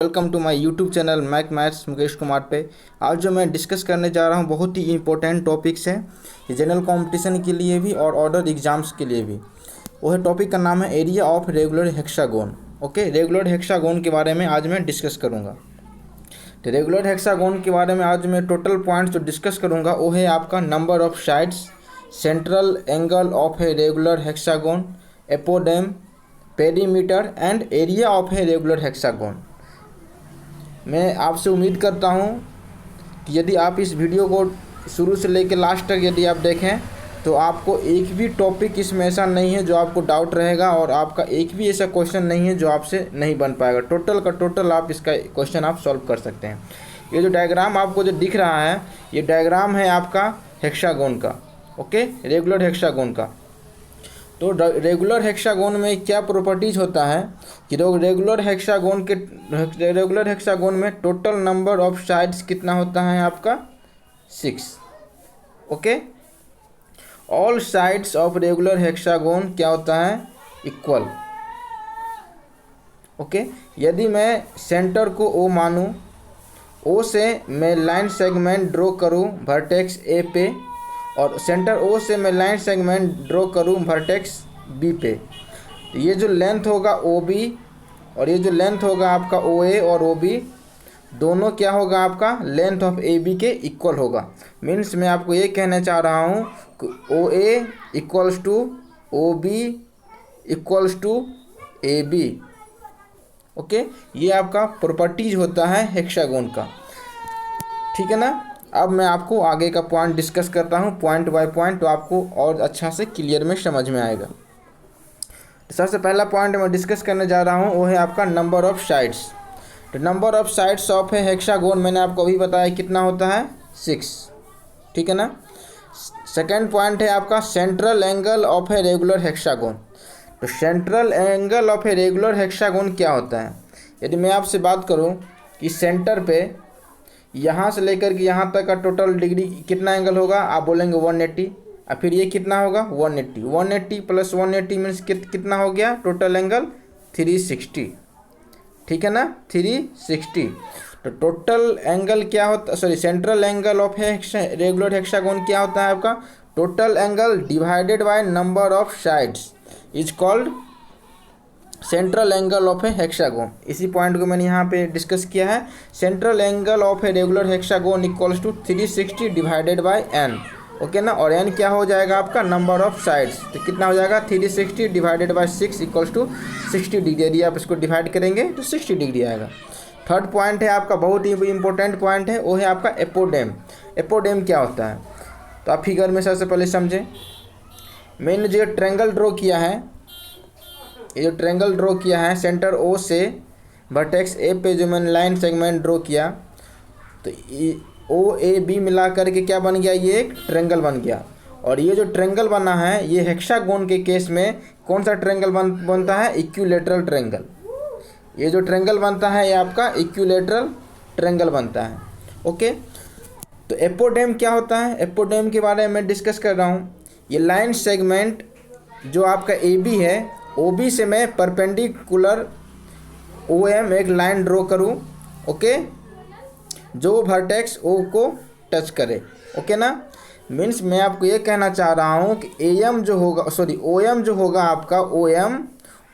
Welcome to my YouTube channel maths Mukesh Kumar पे। आज जो मैं डिस्कस करने जा रहा हूँ बहुत ही इंपॉर्टेंट टॉपिक्स हैं, ये जनरल कंपटीशन के लिए भी और ऑर्डर एग्जाम्स के लिए भी। वो है टॉपिक का नाम है area of regular hexagon. Okay, regular hexagon के बारे में आज मैं डिस्कस करूँगा। तो रेगुलर हेक्सागोन के बारे में आज मैं टोटल पॉइंट्स जो डिस्कस करूँगा वो है आपका number of sides, central angle of a regular hexagon, apothem, perimeter and area of a regular hexagon. मैं आपसे उम्मीद करता हूं कि यदि आप इस वीडियो को शुरू से लेकर लास्ट तक यदि आप देखें तो आपको एक भी टॉपिक इसमें ऐसा नहीं है जो आपको डाउट रहेगा और आपका एक भी ऐसा क्वेश्चन नहीं है जो आपसे नहीं बन पाएगा। टोटल का टोटल आप इसका क्वेश्चन आप सॉल्व कर सकते हैं। ये जो डायग्राम आपको जो दिख रहा है ये डायग्राम है आपका हेक्सागोन का। ओके, रेगुलर हेक्सागोन का। तो रेगुलर हेक्सागोन में क्या प्रॉपर्टीज़ होता है कि रेगुलर हेक्सागोन में टोटल नंबर ऑफ साइड्स कितना होता है आपका 6। Okay, all sides of regular hexagon क्या होता है इक्वल। ओके, यदि मैं सेंटर को ओ मानूं, ओ से मैं लाइन सेगमेंट ड्रॉ करूं वर्टेक्स ए पे और सेंटर ओ से मैं लाइन सेगमेंट ड्रॉ करूं वर्टेक्स बी पे, तो ये जो लेंथ होगा ओ बी और ये जो लेंथ होगा आपका ओ ए और ओ बी दोनों क्या होगा आपका लेंथ ऑफ ए बी के इक्वल होगा। मीन्स मैं आपको ये कहना चाह रहा हूँ O A equals to O B equals to A B. Okay, ये आपका प्रॉपर्टीज होता है हेक्सागोन का। ठीक है ना। अब मैं आपको आगे का पॉइंट डिस्कस करता हूँ पॉइंट बाय पॉइंट, तो आपको और अच्छा से क्लियर में समझ में आएगा। तो सबसे पहला पॉइंट मैं डिस्कस करने जा रहा हूँ वो है आपका नंबर ऑफ साइड्स। तो नंबर ऑफ साइड्स ऑफ है हेक्सागोन मैंने आपको अभी बताया कितना होता है 6। ठीक है ना। सेकेंड पॉइंट है आपका central angle of a regular hexagon. तो central angle of a regular hexagon क्या होता है। यदि मैं आपसे बात करूँ कि सेंटर पे यहाँ से लेकर के यहाँ तक का टोटल डिग्री कितना एंगल होगा, आप बोलेंगे 180। और फिर ये कितना होगा 180। 180 प्लस 180 मीन्स कितना हो गया टोटल एंगल 360। ठीक है ना, 360। तो टोटल एंगल क्या होता, sorry central angle of regular hexagon क्या होता है आपका total angle divided by number of sides is called central angle of a hexagon. इसी पॉइंट को मैंने यहाँ पे डिस्कस किया है। Central angle of a regular hexagon equals to 360 divided by n. Okay ना, और एन क्या हो जाएगा आपका नंबर ऑफ साइड्स। तो कितना हो जाएगा 360 divided by 6 equals to 60 degree. यदि आप इसको डिवाइड करेंगे तो 60 डिग्री आएगा। थर्ड पॉइंट है आपका बहुत ही इंपॉर्टेंट पॉइंट है, वो है आपका एपोडेम। एपोडेम क्या होता है तो आप फिगर में सबसे पहले समझें। मैंने जो ट्रायंगल ड्रॉ किया है, ये जो ट्रायंगल ड्रॉ किया है सेंटर ओ से वर्टेक्स ए पे जो मैंने लाइन सेगमेंट ड्रॉ किया, तो ओ ए बी मिला करके क्या बन गया, ये एक ट्रायंगल बन गया। और ये जो ट्रायंगल बना है ये हेक्सागोन के केस में कौन सा ट्रायंगल बनता है इक्विलैटरल ट्रायंगल। ये जो ट्रायंगल बनता है ये आपका इक्विलैटरल ट्रायंगल बनता है। ओके, तो एपोडेम क्या होता है, एपोडेम के बारे में डिस्कस कर रहा हूँ। ये लाइन सेगमेंट जो आपका ए बी है, ओ बी से मैं परपेंडिकुलर ओ एम एक लाइन ड्रॉ करूँ। ओके, जो वर्टेक्स ओ को टच करे। ओके ना, मीन्स मैं आपको ये कहना चाह रहा हूँ कि ए एम जो होगा, सॉरी ओ एम जो होगा आपका ओ एम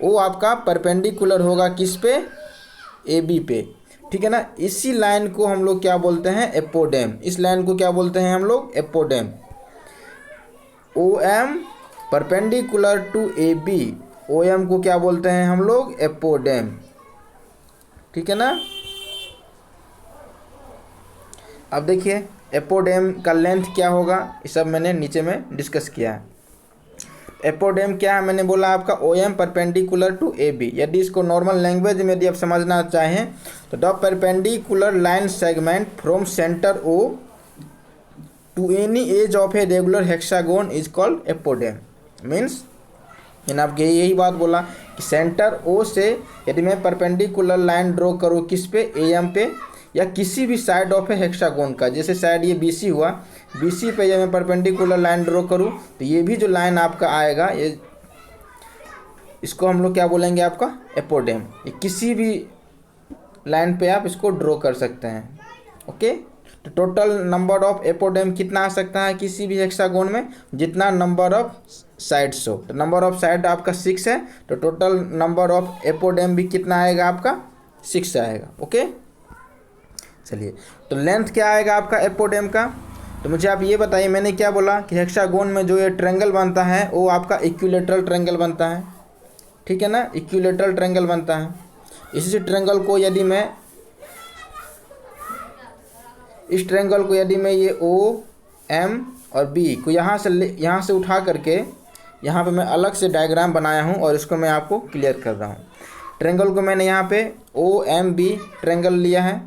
वो आपका परपेंडिकुलर होगा किस पे ए बी पे। ठीक है ना, इसी लाइन को हम लोग क्या बोलते हैं एपोडेम। इस लाइन को क्या बोलते हैं हम लोग apothem. O M perpendicular to A B, O M को क्या बोलते हैं हम लोग एपोडेम। ठीक है ना। अब देखिए एपोडेम का लेंथ क्या होगा, ये सब मैंने नीचे में डिस्कस किया है। एपोडेम क्या है मैंने बोला आपका O M perpendicular to A B. यदि इसको नॉर्मल लैंग्वेज में यदि आप समझना चाहें तो the perpendicular line segment from centre O to any edge of a regular hexagon is called apothem. Means मैंने आपको यही बात बोला कि सेंटर ओ से यदि मैं परपेंडिकुलर लाइन ड्रॉ करूँ किस पे ए एम पे या किसी भी साइड ऑफ ए हेक्सागोन का, जैसे साइड ये BC हुआ, BC पे जब मैं परपेंडिकुलर लाइन ड्रॉ करूँ तो ये भी जो लाइन आपका आएगा ये इसको हम लोग क्या बोलेंगे आपका एपोडेम। ये किसी भी लाइन पे आप इसको ड्रॉ कर सकते हैं। ओके, तो टोटल नंबर ऑफ एपोडेम कितना आ सकता है किसी भी हेक्सागोन में, जितना नंबर ऑफ साइड्स हो। तो नंबर ऑफ साइड आपका 6 है, तो टोटल नंबर ऑफ एपोडेम भी कितना आएगा आपका 6 आएगा। ओके, चलिए, तो लेंथ क्या आएगा आपका एपोडेम का। तो मुझे आप ये बताइए, मैंने क्या बोला कि हेक्सागोन में जो ये ट्रायंगल बनता है वो आपका इक्विलेटरल ट्रायंगल बनता है, ठीक है ना, इक्विलेटरल ट्रायंगल बनता है। इसी ट्रायंगल को यदि मैं इस ट्रायंगल को यदि मैं ये ओ एम और बी को यहाँ से उठा करके यहाँ पे मैं अलग से डायग्राम बनाया हूँ और इसको मैं आपको क्लियर कर रहा हूँ। ट्रायंगल को मैंने यहाँ पे ओ एम बी ट्रायंगल लिया है।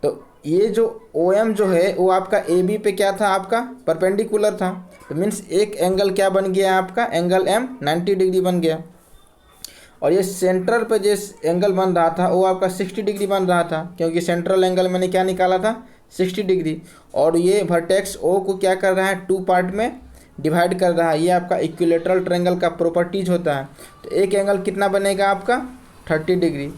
तो ये जो ओ एम जो है वो आपका ए बी पे क्या था, आपका परपेंडिकुलर था। तो मीन्स एक एंगल क्या बन गया आपका, एंगल एम 90 डिग्री बन गया। और ये सेंटर पे जिस एंगल बन रहा था वो आपका 60 डिग्री बन रहा था, क्योंकि सेंट्रल एंगल मैंने क्या निकाला था 60 डिग्री। और ये वर्टेक्स ओ को क्या कर रहा है, 2 पार्ट में डिवाइड कर रहा है। ये आपका इक्विलेटरल ट्रायंगल का प्रॉपर्टीज होता है। तो एक एंगल कितना बनेगा आपका 30 डिग्री।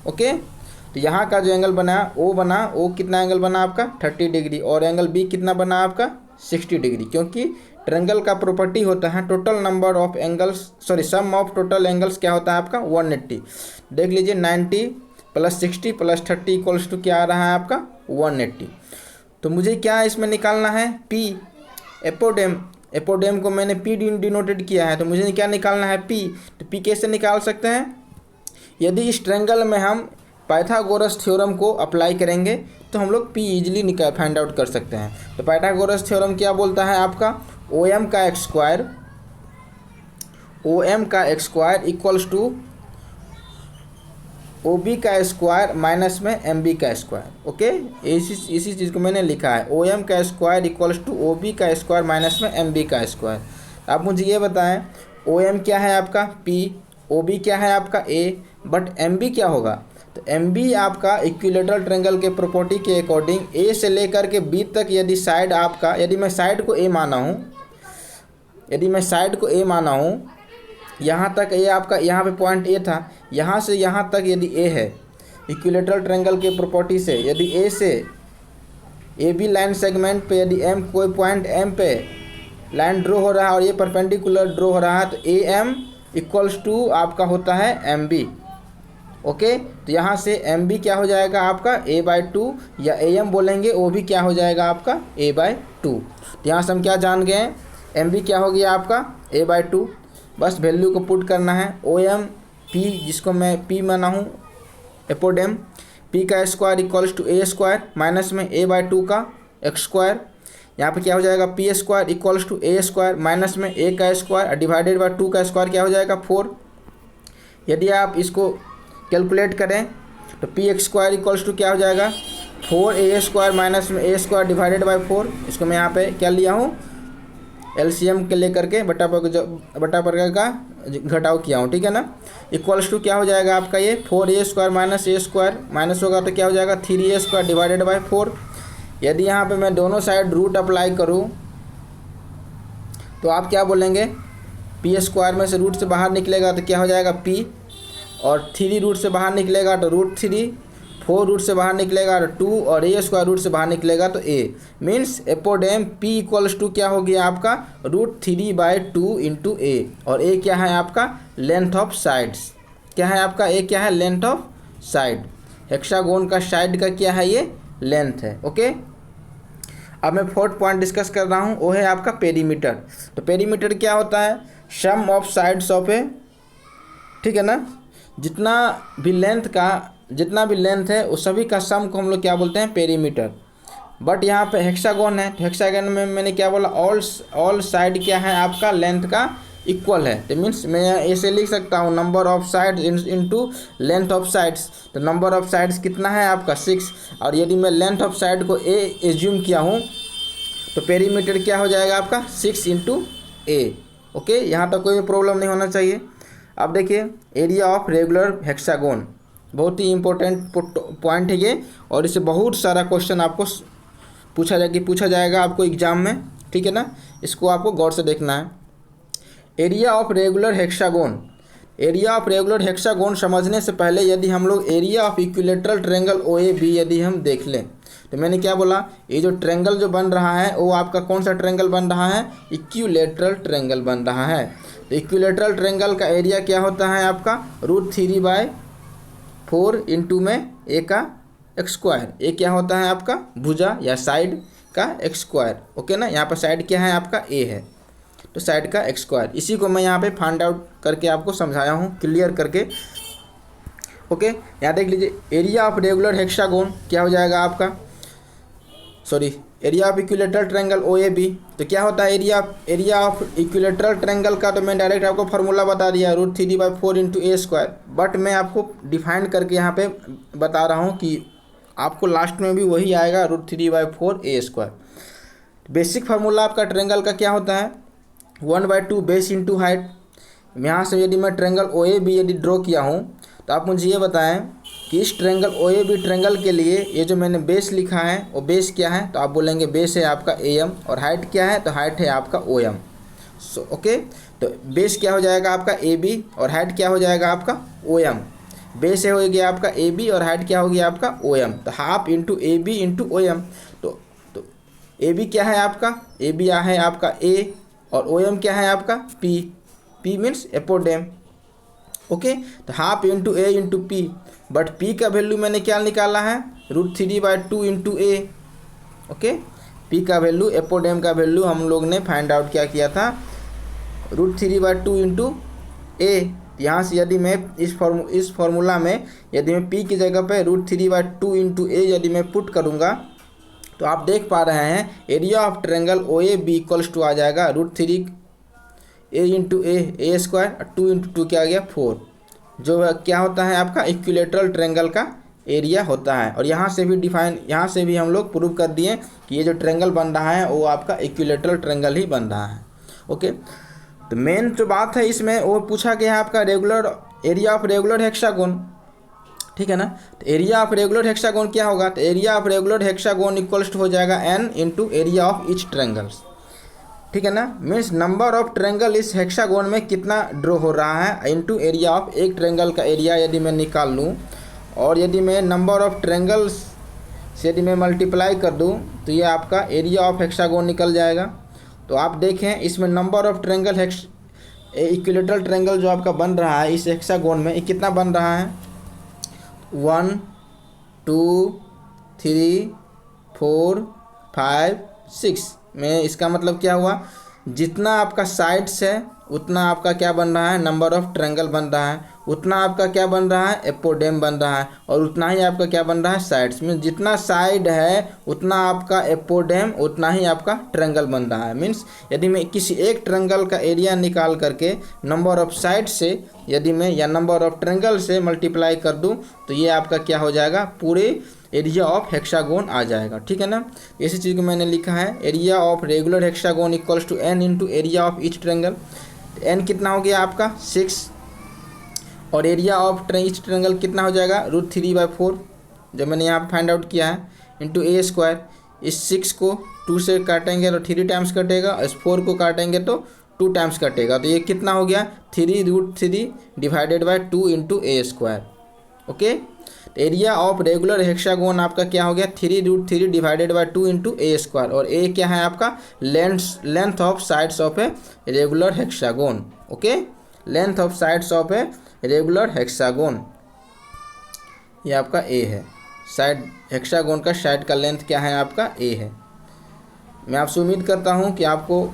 ओके, तो यहाँ का जो एंगल बना ओ कितना एंगल बना आपका 30 डिग्री, और एंगल बी कितना बना आपका 60 डिग्री। क्योंकि ट्रायंगल का प्रॉपर्टी होता है total number of angles, sum of total angles क्या होता है आपका 180। देख लीजिए 90 + 60 + 30 इक्वल्स टू क्या आ रहा है आपका 180। तो मुझे क्या इसमें निकालना है, पी एपोडेम को मैंने पी डिनोटेड किया है। तो मुझे क्या निकालना है, पी। तो पी कैसे निकाल सकते हैं, यदि इस ट्रायंगल में हम पाइथागोरस थ्योरम को अप्लाई करेंगे तो हम लोग पी ईजिली फाइंड आउट कर सकते हैं। तो पाइथागोरस थ्योरम क्या बोलता है आपका, ओ एम का x square equals to O B का स्क्वायर माइनस में एम बी का स्क्वायर। ओके, इसी चीज़ को मैंने लिखा है, ओ एम का square equals to O B का स्क्वायर माइनस में एम बी का स्क्वायर। आप मुझे ये बताएं, ओ एम क्या है आपका पी, ओ बी क्या है आपका ए, बट एम बी क्या होगा। तो एम बी आपका इक्विलेटरल ट्रायंगल के प्रॉपर्टी के अकॉर्डिंग ए से लेकर के बी तक यदि साइड आपका, यदि मैं साइड को ए माना हूँ, यहाँ तक ए आपका, यहाँ पे पॉइंट ए था, यहाँ से यहाँ तक यदि ए है, इक्विलेटरल ट्रायंगल के प्रॉपर्टी से यदि ए से ए बी लाइन सेगमेंट पे यदि एम कोई पॉइंट एम पे लाइन ड्रॉ हो रहा है और ये परपेंडिकुलर ड्रॉ हो रहा है, तो ए एम इक्वल्स टू आपका होता है एम बी। ओके, तो यहाँ से एम बी क्या हो जाएगा आपका a/2, या ए एम बोलेंगे वो भी क्या हो जाएगा आपका a/2। तो यहाँ से हम क्या जान गए, एम बी क्या हो गया आपका a/2। बस वैल्यू को पुट करना है, ओ एम पी जिसको मैं पी माना हूँ एपोडेम, पी का square equals to a square minus में a/2 का एक्स स्क्वायर। यहाँ पे क्या हो जाएगा, P square equals to a square minus में ए का स्क्वायर डिवाइडेड बाय 2 का स्क्वायर क्या हो जाएगा 4। यदि आप इसको कैलकुलेट करें तो P x square equals to क्या हो जाएगा 4a स्क्वायर माइनस में ए स्क्वायर डिवाइडेड बाय 4। इसको मैं यहाँ पे क्या लिया हूँ, एलसीएम के लेकर के बटा पर का घटाव किया हूँ, ठीक है ना। इक्वल्स टू क्या हो जाएगा आपका ये 4a स्क्वायर माइनस ए स्क्वायर, माइनस होगा तो क्या हो जाएगा 3a स्क्वायर डिवाइडेड बाय 4। यदि यहाँ पे मैं दोनों साइड रूट अप्लाई करूँ तो आप क्या बोलेंगे, पी स्क्वायर में से रूट से बाहर निकलेगा तो क्या हो जाएगा पी, और 3 रूट से बाहर निकलेगा तो √3, 4 रूट से बाहर निकलेगा तो 2, और ए स्क्वायर रूट से बाहर निकलेगा तो ए। मीन्स एपोडेम पी इक्वल्स टू क्या हो गया आपका √3/2 इंटू ए, और ए क्या है आपका लेंथ ऑफ साइड्स। क्या है आपका ए, क्या है लेंथ ऑफ साइड। हेक्सागोन का साइड का क्या है ये लेंथ है। ओके, अब मैं 4th पॉइंट डिस्कस कर रहा हूँ, वो है आपका पेरीमीटर। तो पेरीमीटर क्या होता है, सम ऑफ साइड्स ऑफ ए, ठीक है ना। जितना भी लेंथ है उस सभी का सम को हम लोग क्या बोलते हैं पेरीमीटर। बट यहाँ पे हेक्सागोन है, तो हेक्सागोन में मैंने क्या बोला, ऑल साइड क्या है आपका लेंथ का इक्वल है। तो मीन्स मैं ऐसे लिख सकता हूँ number of sides into length of sides. तो नंबर ऑफ साइड्स कितना है आपका 6, और यदि मैं लेंथ ऑफ साइड को ए एज्यूम किया हूँ तो पेरीमीटर क्या हो जाएगा आपका 6 इंटू ए। ओके, यहाँ तक कोई प्रॉब्लम नहीं होना चाहिए। अब देखिए एरिया ऑफ रेगुलर हेक्सागोन, बहुत ही इंपॉर्टेंट पॉइंट है ये, और इससे बहुत सारा क्वेश्चन आपको पूछा जाएगा आपको एग्जाम में, ठीक है ना। इसको आपको गौर से देखना है। Area of regular hexagon area of regular hexagon समझने से पहले यदि हम लोग area of equilateral triangle O A B यदि हम देख लें, तो मैंने क्या बोला, ये जो ट्रायंगल जो बन रहा है वो आपका कौन सा ट्रायंगल बन रहा है, इक्विलेटरल ट्रायंगल बन रहा है। तो इक्विलेटरल ट्रायंगल का एरिया क्या होता है आपका, √3/4 इंटू में ए का एक्स स्क्वायर। ए क्या होता है आपका भुजा या साइड का एक्स स्क्वायर, ओके ना। यहाँ पर साइड क्या है आपका ए है, तो साइड का एक्स स्क्वायर। इसी को मैं यहाँ पे फाइंड आउट करके आपको समझाया हूँ क्लियर करके, ओके। यहाँ देख लीजिए एरिया ऑफ रेगुलर हेक्सागोन क्या हो जाएगा आपका, sorry area of equilateral triangle O A B. तो क्या होता है एरिया ऑफ इक्विलेटरल ट्रायंगल का, तो मैं डायरेक्ट आपको फार्मूला बता दिया √3/4 इंटू ए स्क्वायर। बट मैं आपको डिफाइन करके यहाँ पे बता रहा हूँ कि आपको लास्ट में भी वही आएगा √3/4 ए स्क्वायर। बेसिक फार्मूला आपका ट्रायंगल का क्या होता है, 1/2 बेस इंटू हाइट। यहाँ से यदि मैं ट्रायंगल ओ ए बी यदि ड्रॉ किया हूँ, तो आप मुझे ये बताएं कि इस triangle O A B triangle के लिए ये जो मैंने बेस लिखा है वो बेस क्या है, तो आप बोलेंगे बेस है आपका ए एम, और हाइट क्या है, तो हाइट है आपका ओ एम। सो ओके, तो बेस क्या हो जाएगा आपका ए बी और हाइट क्या हो जाएगा आपका ओ एम। बेस है हो गया आपका ए बी और हाइट क्या हो गया आपका ओ एम, तो half into A B into O M. तो ए बी क्या है आपका, ए बी है आपका ए, और ओ एम क्या है आपका P. P means apothem, okay. तो half into A into P, but P का वैल्यू मैंने क्या निकाला है, √3/2 इंटू ए, ओके। पी का वैल्यू, एपोडेम का वैल्यू हम लोग ने फाइंड आउट क्या किया था, √3/2 इंटू ए। यहाँ से यदि मैं इस फॉर्मूला में यदि मैं पी की जगह पे √3/2 इंटू ए यदि मैं पुट करूँगा, तो आप देख पा रहे हैं area of triangle O A B equals to आ जाएगा √3 A into A square, 2 into 2 क्या आ गया 4, जो क्या होता है आपका इक्विलेटरल ट्रायंगल का एरिया होता है। और यहाँ से भी हम लोग प्रूव कर दिए कि ये जो ट्रायंगल बन रहा है वो आपका इक्विलेटरल ट्रायंगल ही बन रहा है, ओके। तो मेन जो बात है इसमें वो पूछा गया है आपका एरिया ऑफ रेगुलर हेक्सागोन, ठीक है ना। तो एरिया ऑफ रेगुलर हेक्सागोन क्या होगा, तो area of regular hexagon equals to हो जाएगा n into area of each triangles, ठीक है ना। मीन्स नंबर ऑफ ट्रायंगल इस हेक्सागोन में कितना ड्रॉ हो रहा है इंटू एरिया ऑफ एक ट्रायंगल का एरिया यदि मैं निकाल लूँ, और यदि मैं नंबर ऑफ ट्रायंगल्स से यदि मैं मल्टीप्लाई कर दूँ, तो ये आपका एरिया ऑफ हेक्सागोन निकल जाएगा। तो आप देखें इसमें number of triangle equilateral triangle जो आपका बन रहा है इस हेक्सागोन में, ये कितना बन रहा है, 1 2 3 4 5 6 में। इसका मतलब क्या हुआ, जितना आपका साइड्स है उतना आपका क्या बन रहा है, नंबर ऑफ ट्रायंगल बन रहा है, उतना आपका क्या बन रहा है, एपोडेम बन रहा है, और उतना ही आपका क्या बन रहा है, साइड्स में। जितना साइड है उतना आपका एपोडेम, उतना ही आपका ट्रायंगल बन रहा है। मीन्स यदि मैं किसी एक ट्रायंगल का एरिया निकाल करके नंबर ऑफ साइड से यदि मैं या नंबर ऑफ ट्रायंगल से मल्टीप्लाई कर दूं, तो ये आपका क्या हो जाएगा, पूरे एरिया ऑफ हेक्सागोन आ जाएगा, ठीक है ना। इसी चीज़ को मैंने लिखा है area of regular hexagon equals to n into area of each triangle. n कितना हो गया आपका 6, और एरिया ऑफ ईच ट्रायंगल कितना हो जाएगा √3/4, जो मैंने यहाँ पे फाइंड आउट किया है, इंटू ए स्क्वायर। इस 6 को 2 से काटेंगे तो 3 टाइम्स कटेगा, इस 4 को काटेंगे तो 2 टाइम्स कटेगा, तो ये कितना हो गया 3√3 divided by 2 into A square, okay. Area of regular hexagon आपका क्या हो गया 3√3 divided by 2 into A square, और ए क्या है आपका length of sides of a regular hexagon, okay. Length of sides of a regular hexagon, ये आपका ए है। साइड हेक्सागोन का साइड का लेंथ क्या है आपका ए है। मैं आपसे उम्मीद करता हूँ कि आपको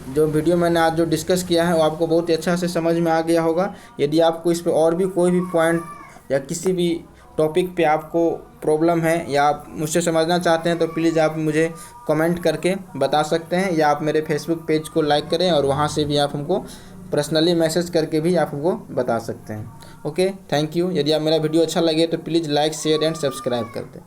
जो वीडियो मैंने आज जो डिस्कस किया है वो आपको बहुत ही अच्छा से समझ में आ गया होगा। यदि आपको इस पर और भी कोई भी पॉइंट या किसी भी टॉपिक पे आपको प्रॉब्लम है या आप मुझसे समझना चाहते हैं, तो प्लीज़ आप मुझे कमेंट करके बता सकते हैं, या आप मेरे फेसबुक पेज को लाइक करें और वहाँ से भी आप हमको पर्सनली मैसेज करके भी आप हमको बता सकते हैं, ओके। Thank you. यदि आप मेरा वीडियो अच्छा लगे तो please like share and subscribe कर दें।